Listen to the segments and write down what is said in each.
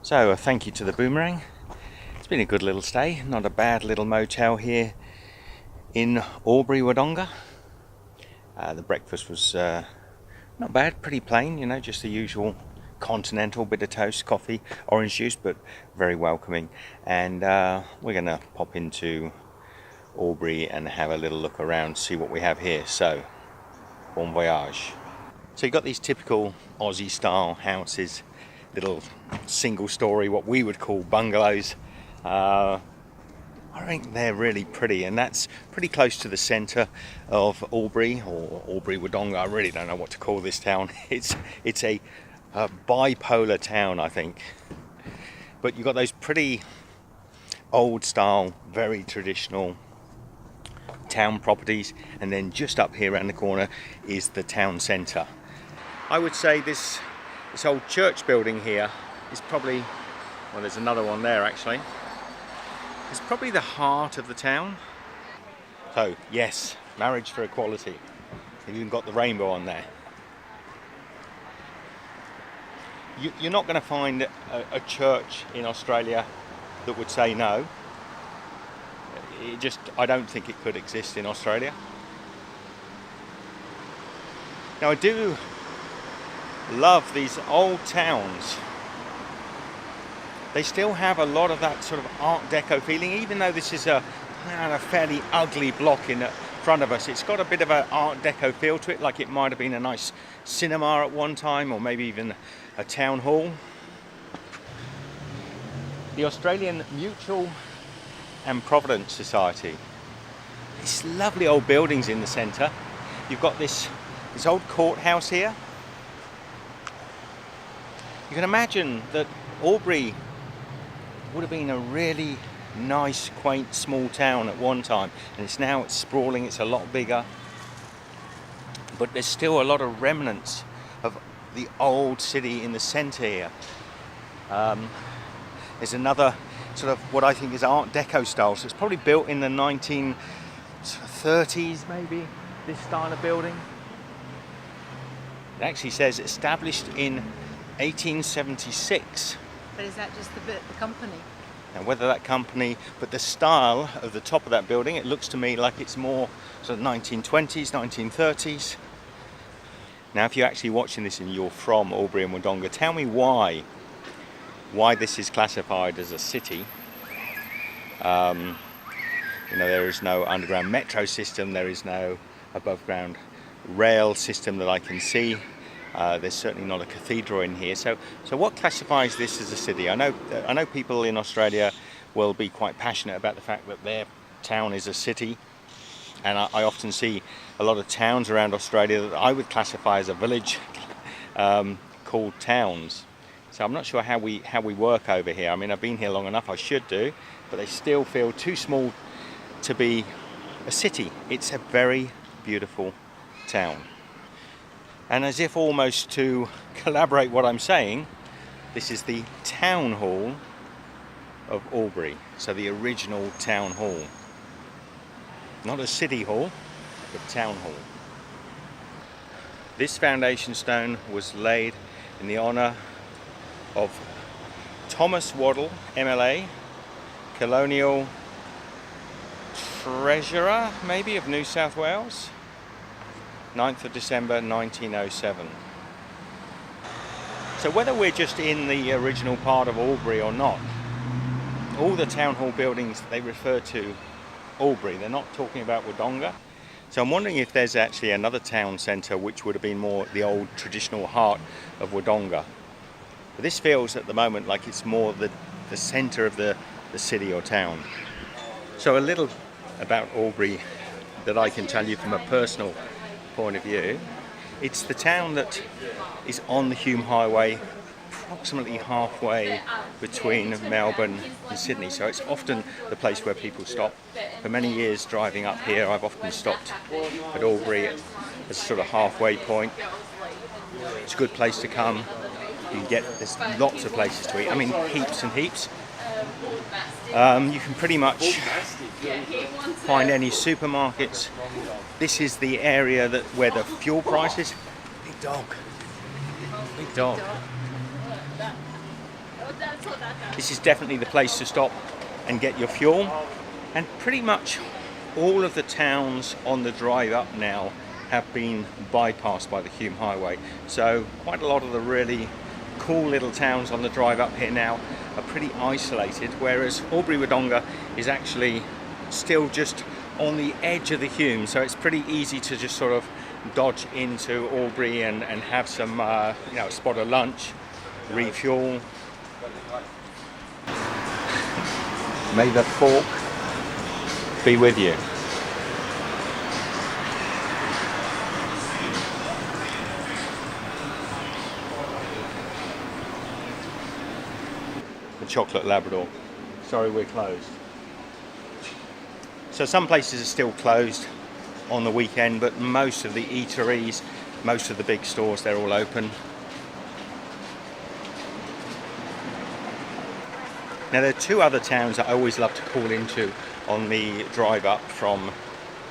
So thank you to the Boomerang. It's been a good little stay, not a bad little motel here in Albury, Wodonga. The breakfast was not bad, pretty plain, you know, just the usual continental, bit of toast, coffee, orange juice, but very welcoming. And we're going to pop into Albury and have a little look around, see what we have here. So, bon voyage. So you've got these typical Aussie style houses, little single story, what we would call bungalows. I think they're really pretty, and that's pretty close to the centre of Albury, or Albury Wodonga. I really don't know what to call this town. It's a bipolar town, I think. But you've got those pretty old style, very traditional town properties, and then just up here around the corner is the town centre. I would say this old church building here is probably, well, there's another one there actually. It's probably the heart of the town. So yes, marriage for equality. You've even got the rainbow on there. You're not going to find a church in Australia that would say no. I don't think it could exist in Australia. Now I do love these old towns. They still have a lot of that sort of Art Deco feeling, even though this is a fairly ugly block in front of us. It's got a bit of an Art Deco feel to it, like it might have been a nice cinema at one time, or maybe even a town hall. The Australian Mutual and Providence Society. These lovely old buildings in the centre. You've got this old courthouse here. You can imagine that Albury would have been a really nice, quaint, small town at one time, and it's sprawling, it's a lot bigger, but there's still a lot of remnants of the old city in the centre here. There's another sort of what I think is Art Deco style, so it's probably built in the 1930s maybe, this style of building. It actually says established in 1876. But is that just the company? And whether that company, but the style of the top of that building, it looks to me like it's more sort of 1920s, 1930s. Now, if you're actually watching this and you're from Albury and Wodonga, tell me why this is classified as a city. There is no underground metro system, there is no above ground rail system that I can see. There's certainly not a cathedral in here. So what classifies this as a city? I know people in Australia will be quite passionate about the fact that their town is a city, and I often see a lot of towns around Australia that I would classify as a village called towns. So I'm not sure how we work over here. I mean, I've been here long enough, I should do, but they still feel too small to be a city. It's a very beautiful town. And as if almost to collaborate what I'm saying, this is the town hall of Albury. So the original town hall. Not a city hall, but town hall. This foundation stone was laid in the honour of Thomas Waddell, MLA, Colonial Treasurer, maybe, of New South Wales. 9th of December 1907. So whether we're just in the original part of Albury or not, all the town hall buildings, they refer to Albury. They're not talking about Wodonga. So I'm wondering if there's actually another town centre which would have been more the old traditional heart of Wodonga. But this feels at the moment like it's more the centre of the city or town. So a little about Albury that I can tell you from a personal point of view. It's the town that is on the Hume Highway, approximately halfway between Melbourne and Sydney, so it's often the place where people stop. For many years driving up here, I've often stopped at Albury as a sort of halfway point. It's a good place to come. There's lots of places to eat, I mean heaps and heaps. You can pretty much find any supermarkets. This is the area where the fuel prices. Big dog. This is definitely the place to stop and get your fuel. And pretty much all of the towns on the drive up now have been bypassed by the Hume Highway. So quite a lot of the really cool little towns on the drive up here now are pretty isolated, whereas Albury-Wodonga is actually still just on the edge of the Hume, so it's pretty easy to just sort of dodge into Albury and have some spot of lunch, refuel. May the fork be with you. The chocolate Labrador. Sorry, we're closed. So some places are still closed on the weekend, but most of the eateries, most of the big stores, they're all open. Now there are two other towns that I always love to call into on the drive up from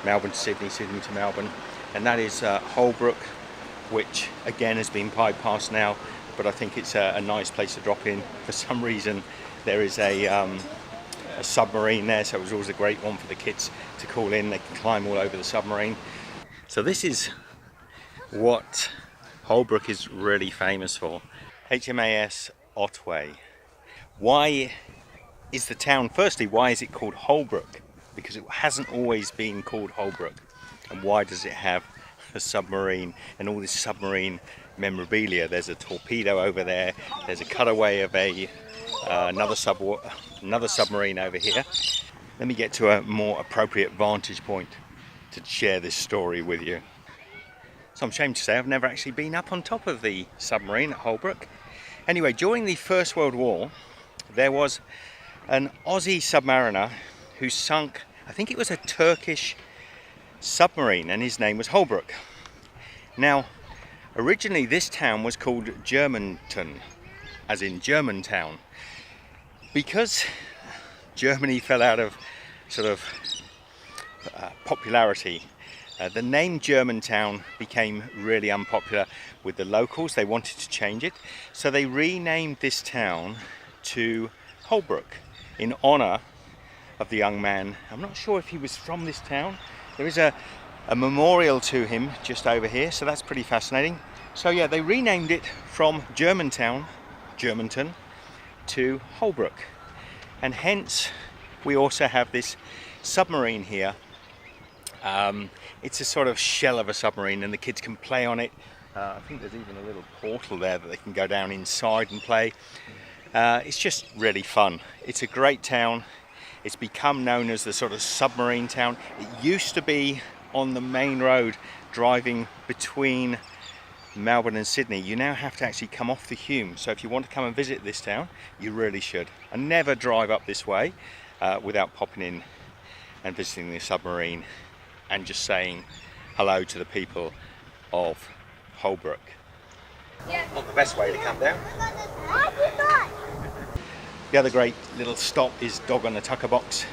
Melbourne to Sydney, Sydney to Melbourne, and that is Holbrook, which again has been bypassed now, but I think it's a nice place to drop in. For some reason there is a submarine there, so it was always a great one for the kids to call in. They can climb all over the submarine. So this is what Holbrook is really famous for. HMAS Otway. Why is the town, firstly, why is it called Holbrook? Because it hasn't always been called Holbrook. And why does it have a submarine and all this submarine memorabilia? There's a torpedo over there, there's a cutaway of another submarine over here. Let me get to a more appropriate vantage point to share this story with you. So I'm ashamed to say I've never actually been up on top of the submarine at Holbrook. Anyway, during the First World War, there was an Aussie submariner who sunk, I think it was a Turkish submarine, and his name was Holbrook. Now, originally this town was called Germantown, as in Germantown, because Germany fell out of sort of popularity. The name Germantown became really unpopular with the locals. They wanted to change it, so they renamed this town to Holbrook in honour of the young man. I'm not sure if he was from this town. There is a memorial to him just over here, so that's pretty fascinating. So yeah, they renamed it from Germantown to Holbrook, and hence we also have this submarine here. It's a sort of shell of a submarine, and the kids can play on it. I think there's even a little portal there that they can go down inside and play. It's just really fun. It's a great town. It's become known as the sort of submarine town. It used to be on the main road driving between Melbourne and Sydney. You now have to actually come off the Hume. So if you want to come and visit this town, you really should. And never drive up this way without popping in and visiting the submarine and just saying hello to the people of Holbrook. Not the best way to come down. The other great little stop is Dog on the Tucker Box,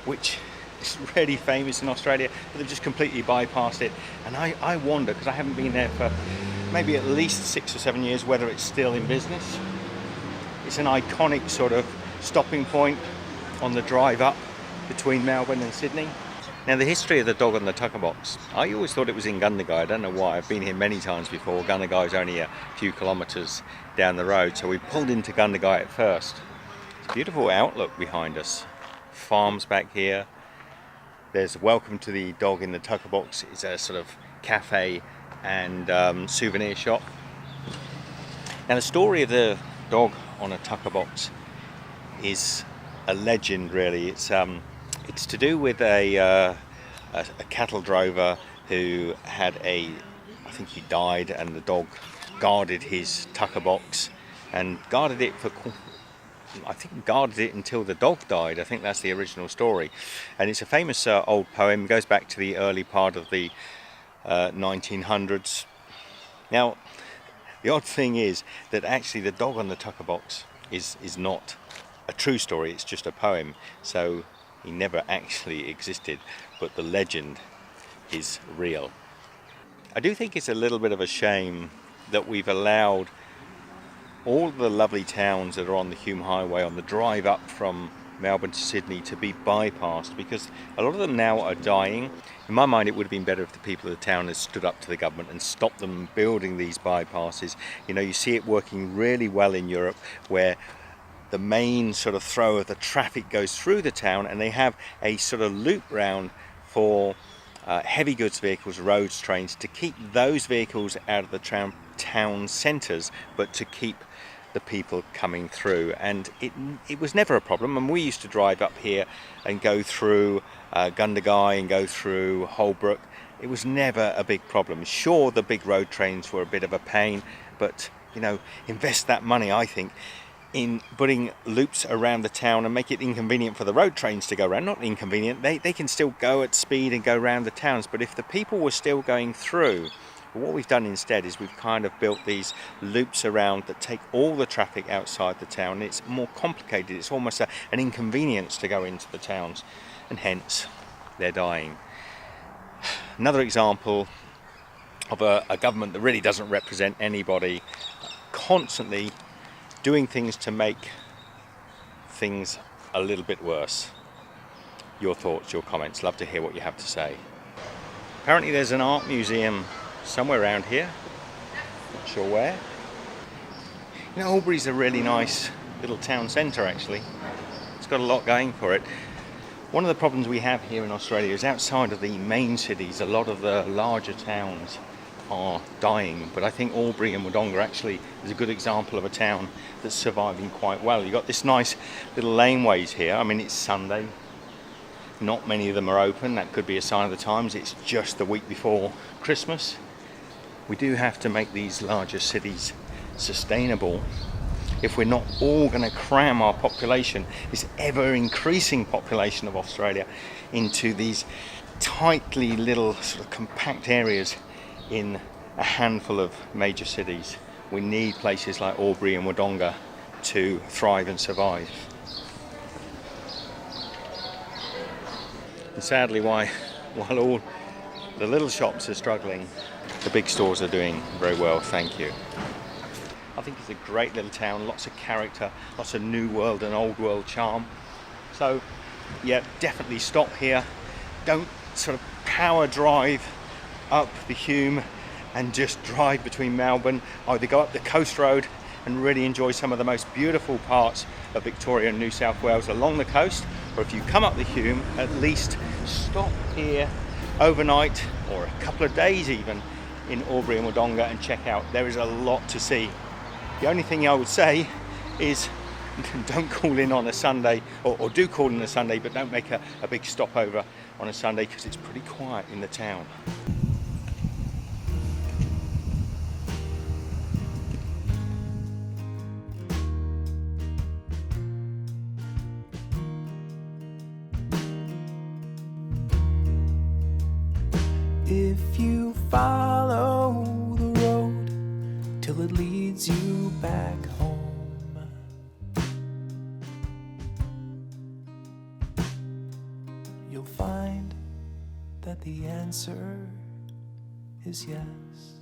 which is really famous in Australia, but they've just completely bypassed it. And I wonder, because I haven't been there for maybe at least 6 or 7 years, whether it's still in business. It's an iconic sort of stopping point on the drive up between Melbourne and Sydney. Now, the history of the Dog on the Tucker Box, I always thought it was in Gundagai. I don't know why. I've been here many times before. Gundagai is only a few kilometres down the road, so we pulled into Gundagai at first. It's a beautiful outlook behind us. Farms back here. There's Welcome to the Dog in the Tucker Box. It's a sort of cafe and souvenir shop. Now, the story of the Dog on a Tucker Box is a legend, really. It's to do with a cattle drover who had I think he died, and the dog guarded his tucker box and guarded it until the dog died. I think that's the original story, and it's a famous old poem. It goes back to the early part of the 1900s. Now, the odd thing is that actually the Dog on the Tucker Box is not a true story. It's just a poem, so he never actually existed, but the legend is real. I do think it's a little bit of a shame that we've allowed all the lovely towns that are on the Hume Highway on the drive up from Melbourne to Sydney to be bypassed, because a lot of them now are dying. In my mind, it would have been better if the people of the town had stood up to the government and stopped them building these bypasses. You know, you see it working really well in Europe, where the main sort of throw of the traffic goes through the town, and they have a sort of loop round for heavy goods vehicles, roads, trains, to keep those vehicles out of the town centres, but to keep the people coming through. And it was never a problem. And we used to drive up here and go through Gundagai and go through Holbrook. It was never a big problem. Sure, the big road trains were a bit of a pain, but you know, invest that money, I think, in putting loops around the town and make it inconvenient for the road trains to go around. Not inconvenient, they can still go at speed and go around the towns, but if the people were still going through, what we've done instead is we've kind of built these loops around that take all the traffic outside the town. It's more complicated, it's almost an inconvenience to go into the towns, and hence they're dying. Another example of a government that really doesn't represent anybody, constantly doing things to make things a little bit worse. Your thoughts, your comments, love to hear what you have to say. Apparently there's an art museum somewhere around here, not sure where. You know, Albury's a really nice little town centre actually. It's got a lot going for it. One of the problems we have here in Australia is outside of the main cities, a lot of the larger towns are dying, but I think Albury and Wodonga actually is a good example of a town that's surviving quite well. You've got this nice little laneways here. I mean, it's Sunday, not many of them are open. That could be a sign of the times. It's just the week before Christmas. We do have to make these larger cities sustainable if we're not all going to cram our population, this ever increasing population of Australia, into these tightly little sort of compact areas in a handful of major cities. We need places like Albury and Wodonga to thrive and survive. And sadly, while all the little shops are struggling, the big stores are doing very well, thank you. I think it's a great little town, lots of character, lots of new world and old world charm. So yeah, definitely stop here. Don't sort of power drive up the Hume and just drive between Melbourne. Either go up the coast road and really enjoy some of the most beautiful parts of Victoria and New South Wales along the coast, or if you come up the Hume, at least stop here overnight or a couple of days even in Albury and Wodonga and check out. There is a lot to see. The only thing I would say is don't call in on a Sunday, or do call in on a Sunday, but don't make a big stopover on a Sunday because it's pretty quiet in the town. If you follow the road till it leads you back home, you'll find that the answer is yes.